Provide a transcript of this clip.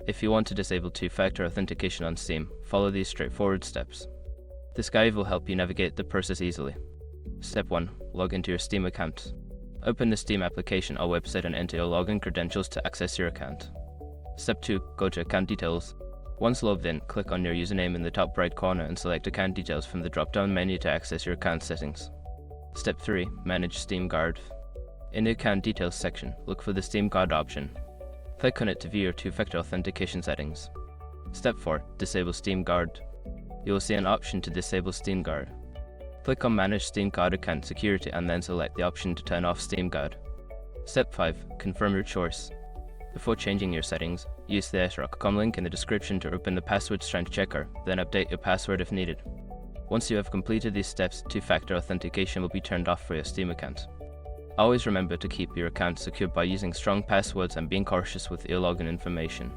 If you want to disable two-factor authentication on Steam, follow these straightforward steps. This guide will help you navigate the process easily. Step 1. Log into your Steam account. Open the Steam application or website and enter your login credentials to access your account. Step 2. Go to Account Details. Once logged in, click on your username in the top right corner and select Account Details from the drop-down menu to access your account settings. Step 3. Manage Steam Guard. In the Account Details section, look for the Steam Guard option. Click on it to view your two-factor authentication settings. Step 4. Disable Steam Guard. You will see an option to disable Steam Guard. Click on Manage Steam Guard Account Security and then select the option to turn off Steam Guard. Step 5. Confirm your choice. Before changing your settings, use the srock.com link in the description to open the password strength checker, then update your password if needed. Once you have completed these steps, two-factor authentication will be turned off for your Steam account. Always remember to keep your account secure by using strong passwords and being cautious with your login information.